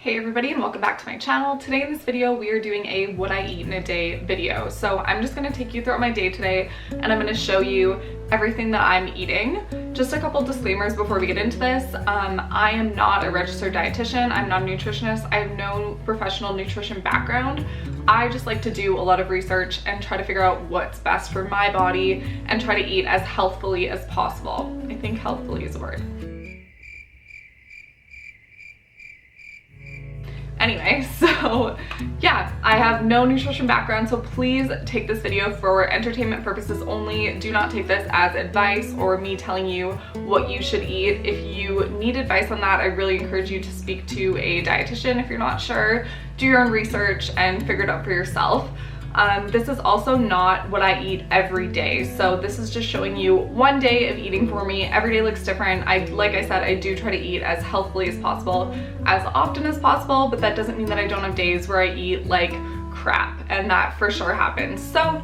Hey everybody, and welcome back to my channel. Today in this video we are doing a what I eat in a day video. So I'm just going to take you throughout my day today and I'm going to show you everything that I'm eating. Just a couple disclaimers before we get into this. I am not a registered dietitian. I'm not a nutritionist. I have no professional nutrition background. I just like to do a lot of research and try to figure out what's best for my body and try to eat as healthfully as possible. I think healthfully is a word. Anyway, so yeah, I have no nutrition background, so please take this video for entertainment purposes only. Do not take this as advice or me telling you what you should eat. If you need advice on that, I really encourage you to speak to a dietitian if you're not sure. Do your own research and figure it out for yourself. This is also not what I eat every day. So this is just showing you one day of eating for me. Every day looks different. Like I said, I do try to eat as healthfully as possible, as often as possible, but that doesn't mean that I don't have days where I eat like crap, and that for sure happens. So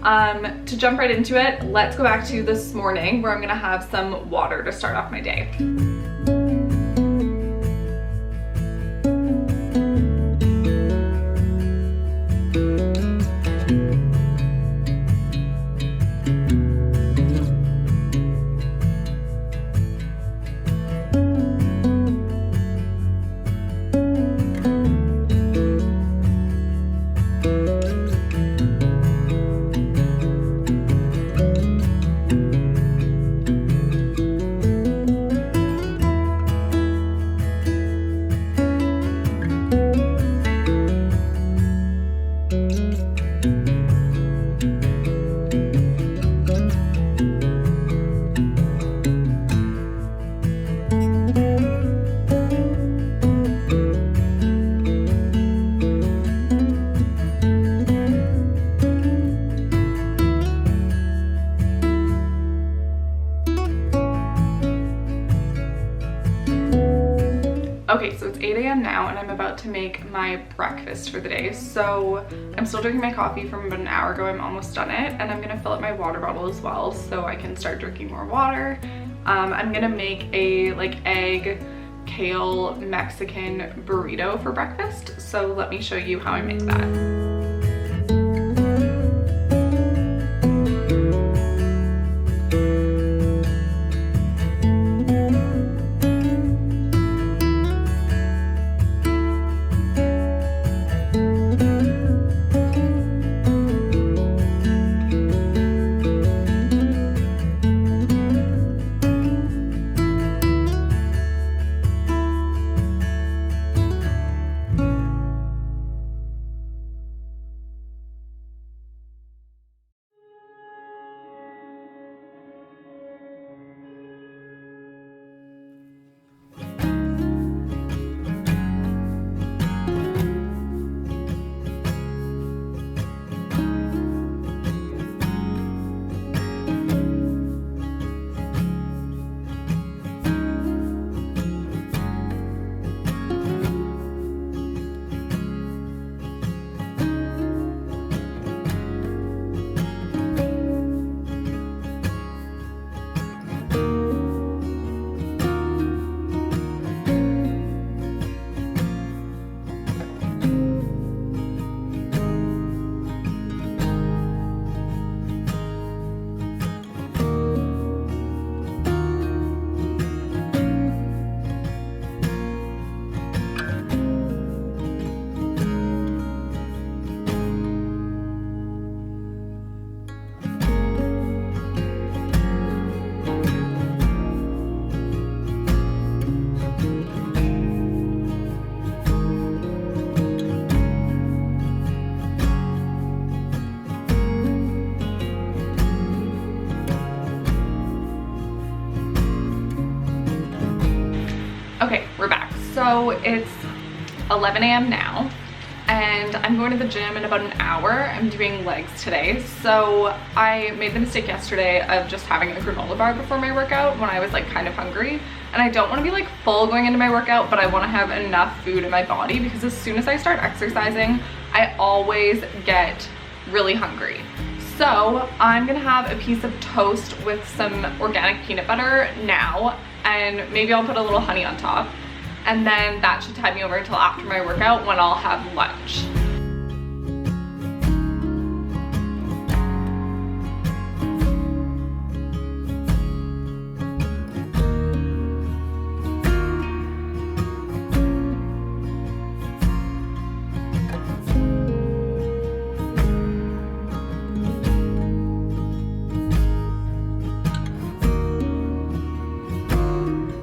to jump right into it, let's go back to this morning where I'm gonna have some water to start off my day. Okay, so it's 8 a.m. now and I'm about to make my breakfast for the day. So I'm still drinking my coffee from about an hour ago. I'm almost done it, and I'm gonna fill up my water bottle as well so I can start drinking more water. I'm gonna make a egg kale Mexican burrito for breakfast. So let me show you how I make that. Okay, we're back. So it's 11 a.m. now and I'm going to the gym in about an hour. I'm doing legs today. So I made the mistake yesterday of just having a granola bar before my workout when I was like kind of hungry. And I don't want to be like full going into my workout, but I want to have enough food in my body because as soon as I start exercising, I always get really hungry. So I'm gonna have a piece of toast with some organic peanut butter now, and maybe I'll put a little honey on top. and then that should tide me over until after my workout when I'll have lunch.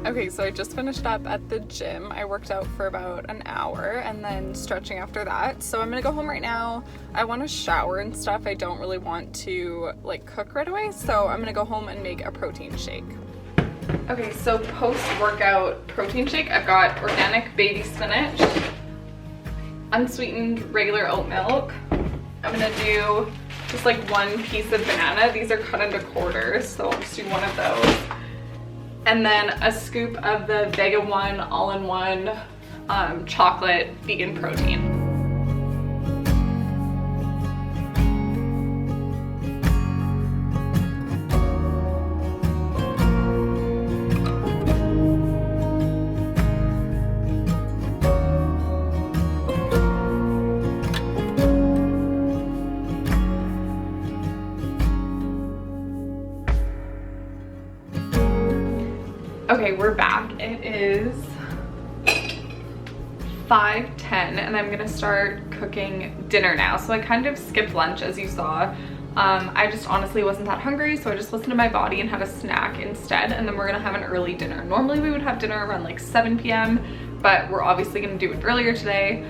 Okay, so I just finished up at the gym. I worked out for about an hour and then stretching after that. So I'm gonna go home right now. I want to shower and stuff. I don't really want to like cook right away. So I'm gonna go home and make a protein shake. Okay, so post-workout protein shake, I've got organic baby spinach, unsweetened regular oat milk. I'm gonna do just like one piece of banana. These are cut into quarters, so I'll just do one of those. And then a scoop of the Vega One all-in-one chocolate vegan protein. Okay, we're back. It is 5:10 and I'm gonna start cooking dinner now. So I kind of skipped lunch, as you saw. I just honestly wasn't that hungry, so I just listened to my body and had a snack instead, and then we're gonna have an early dinner. Normally we would have dinner around like 7 p.m, but we're obviously gonna do it earlier today.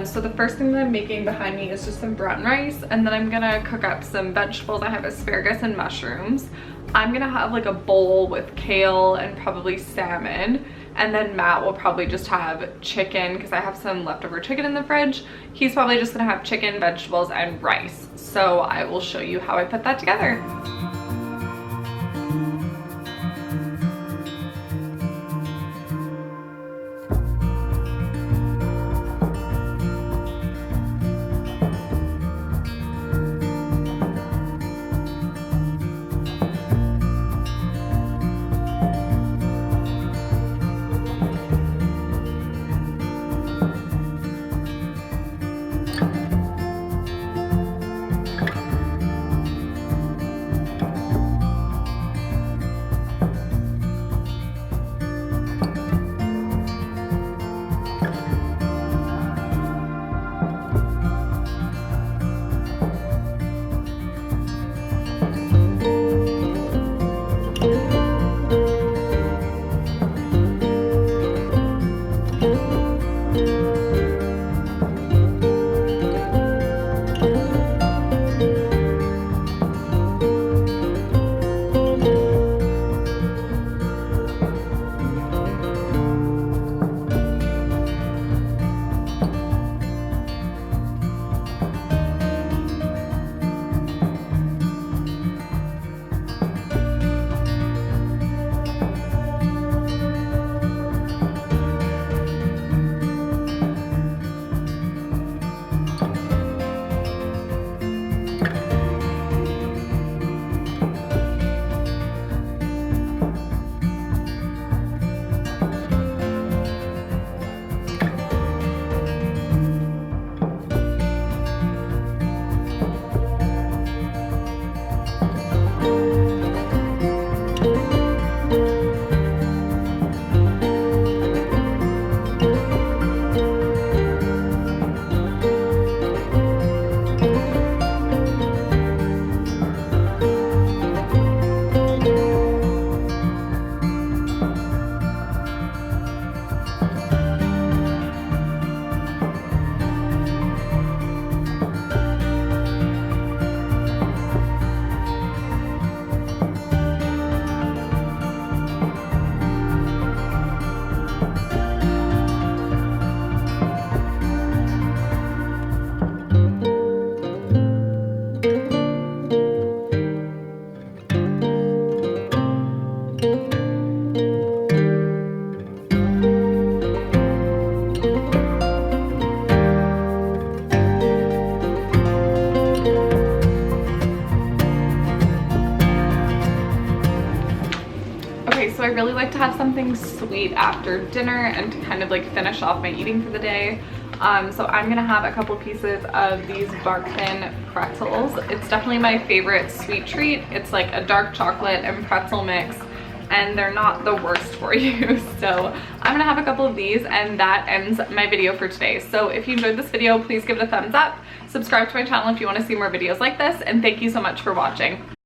So the first thing that I'm making behind me is just some brown rice, and then I'm gonna cook up some vegetables. I have asparagus and mushrooms. I'm gonna have like a bowl with kale and probably salmon, and then Matt will probably just have chicken because I have some leftover chicken in the fridge. He's probably just gonna have chicken, vegetables, and rice. So I will show you how I put that together. like to have something sweet after dinner and to kind of like finish off my eating for the day. So I'm gonna have a couple pieces of these bark thin pretzels. It's definitely my favorite sweet treat. It's like a dark chocolate and pretzel mix, and they're not the worst for you. So I'm gonna have a couple of these, and that ends my video for today. So if you enjoyed this video, please give it a thumbs up. Subscribe to my channel if you want to see more videos like this, and thank you so much for watching.